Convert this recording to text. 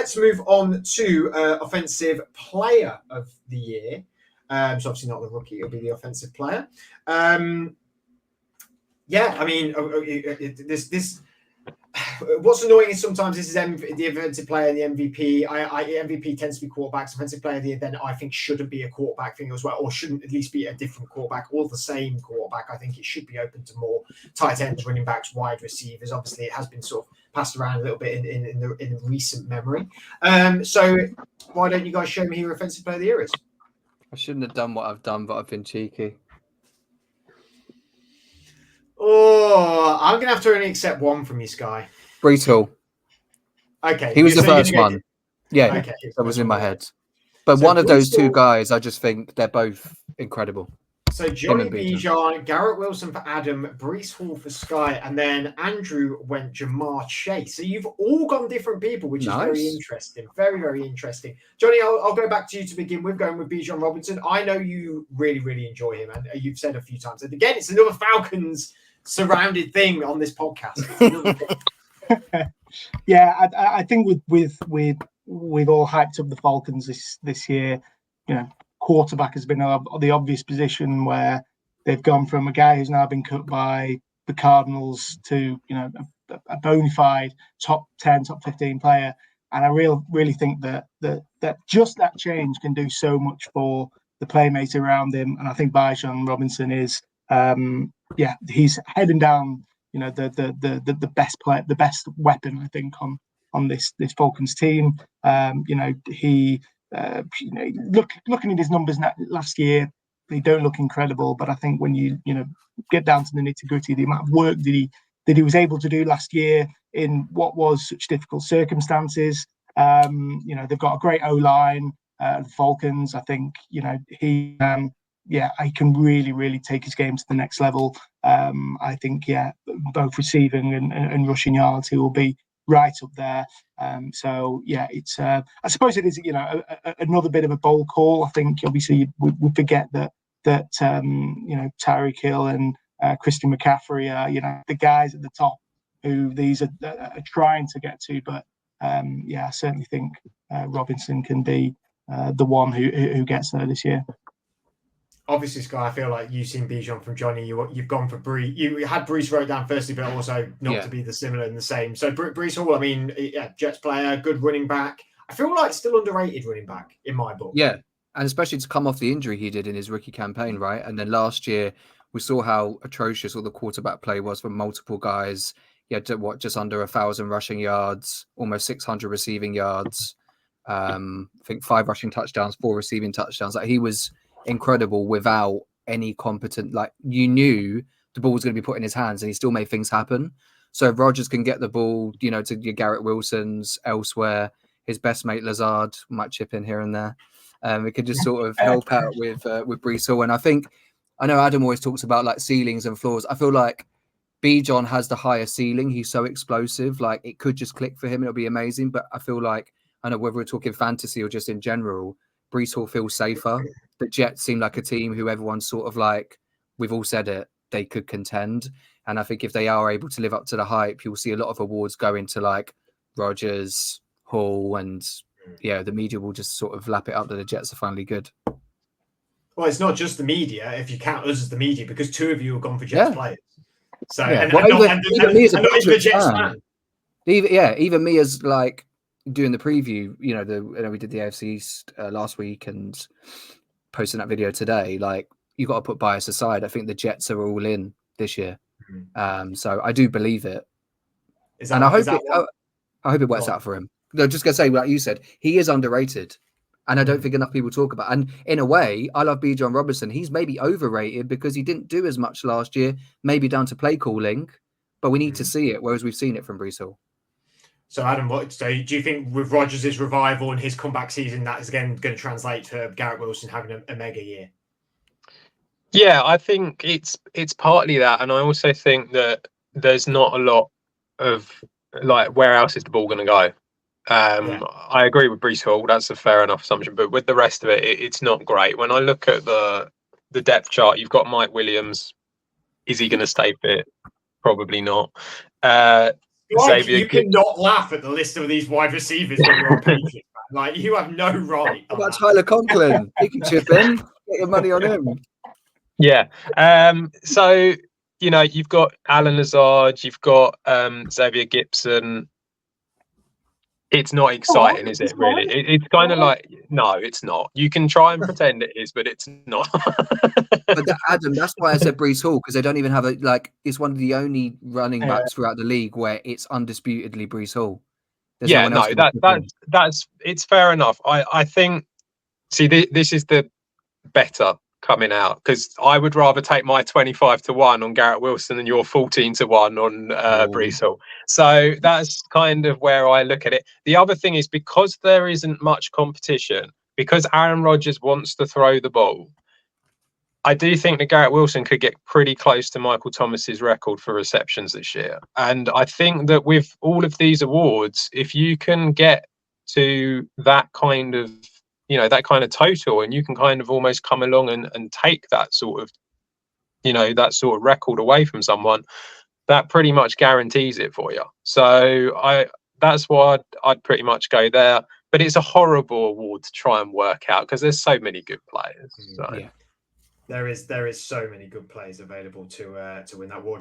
let's move on to offensive player of the year. So obviously not the rookie; it'll be the offensive player. Yeah, I mean, this. What's annoying is sometimes this is the offensive player and the MVP. MVP tends to be quarterbacks. Offensive player of the year, then I think shouldn't be a quarterback thing as well, or shouldn't at least be a different quarterback or the same quarterback. I think it should be open to more tight ends, running backs, wide receivers. Obviously, it has been sort of passed around a little bit in the recent memory. So why don't you guys show me who your offensive player of the year is? I shouldn't have done what I've done, but I've been cheeky. Oh, I'm going to have to only accept one from you, Sky. Brees Hall. Okay. He was the first one. Yeah, okay. That was in my head. But one of those two guys, I just think they're both incredible. So Johnny Bijan, Garrett Wilson for Adam, Brees Hall for Sky, and then Andrew went Jamar Chase. So you've all gone different people, which is very interesting. Very, very interesting. Johnny, I'll go back to you to begin with, going with Bijan Robinson. I know you really, really enjoy him, and you've said a few times. And again, it's another Falcons surrounded thing on this podcast. Yeah, I think with all hyped up the Falcons this year, quarterback has been the obvious position where they've gone from a guy who's now been cut by the Cardinals to a bona fide top 10, top 15 player, and I really think that just that change can do so much for the playmates around him, and I think Bijan Robinson is he's heading down the best player, the best weapon I think on this Falcons team. Looking at his numbers last year, they don't look incredible. But I think when you get down to the nitty gritty, the amount of work that he was able to do last year in what was such difficult circumstances. They've got a great O-line, the Falcons. I think he can really, really take his game to the next level. I think both receiving and rushing yards, he will be right up there. It's I suppose it is another bit of a bold call. I think obviously we forget that Tyreek Hill and Christian McCaffrey are the guys at the top who these are trying to get to. But I certainly think Robinson can be the one who gets there this year. Obviously, Sky, I feel like you've seen Bijan from Johnny. You've gone for Brees. You had Brees wrote down firstly, but also not to be the similar and the same. So Brees Hall, I mean, Jets player, good running back. I feel like still underrated running back in my book. Yeah, and especially to come off the injury he did in his rookie campaign, right? And then last year we saw how atrocious all the quarterback play was from multiple guys. He had just under 1,000 rushing yards, almost 600 receiving yards. I think 5 rushing touchdowns, 4 receiving touchdowns. Like he was incredible without any competent, you knew the ball was going to be put in his hands and he still made things happen. So if Rodgers can get the ball, to your Garrett Wilsons elsewhere, his best mate Lazard might chip in here and there. It could just sort of help out with Brees Hall. And I know Adam always talks about ceilings and floors. I feel like Bijan has the higher ceiling. He's so explosive. It could just click for him. It'll be amazing. But I feel like, I know whether we're talking fantasy or just in general, Brees Hall feels safer. The Jets seem like a team who everyone's sort of we've all said it, they could contend. And I think if they are able to live up to the hype, you'll see a lot of awards going to Rodgers, Hall, and the media will just sort of lap it up that the Jets are finally good. Well, it's not just the media, if you count us as the media, because 2 of you have gone for Jets players. So, even me as a Jets fan. Even me as doing the preview, we did the AFC East last week and posting that video today. You got to put bias aside. I think the Jets are all in this year, so I do believe it, and I hope it works out for him. No, just gonna say, like you said, he is underrated, and I don't think enough people talk about. And in a way, I love Bijan Robinson. He's maybe overrated because he didn't do as much last year, maybe down to play calling, but we need to see it. Whereas we've seen it from Brees Hall. So, Adam, do you think with Rodgers' revival and his comeback season, that is again going to translate to Garrett Wilson having a mega year? Yeah, I think it's partly that, and I also think that there's not a lot of where else is the ball going to go. I agree with Brees Hall. That's a fair enough assumption, but with the rest of it, it's not great. When I look at the depth chart, you've got Mike Williams. Is he going to stay fit? Probably not. Like, Xavier you cannot laugh at the list of these wide receivers when you're on Patriots, man. Like, you have no right. What about Tyler Conklin? He can chip in. Get your money on him. Yeah. So, you know, you've got Alan Lazard, you've got Xavier Gibson. It's not exciting, is it, really? It's kind of like, no, it's not. You can try and pretend it is, but it's not. But Adam, that's why I said Brees Hall, because they don't even have it's one of the only running backs throughout the league where it's undisputedly Brees Hall. There's Yeah, no one no, else that's it's fair enough. I think, see, this is the better coming out, because I would rather take my 25-1 on Garrett Wilson than your 14-1 on Brees Hall. So that's kind of where I look at it. The other thing is, because there isn't much competition, because Aaron Rodgers wants to throw the ball, I do think that Garrett Wilson could get pretty close to Michael Thomas's record for receptions this year. And I think that with all of these awards, if you can get to that kind of, you know, that kind of total, and you can kind of almost come along and take that sort of, you know, that sort of record away from someone, that pretty much guarantees it for you. So that's why I'd pretty much go there. But it's a horrible award to try and work out, because there's so many good players. So. Yeah. There is so many good players available to win that award.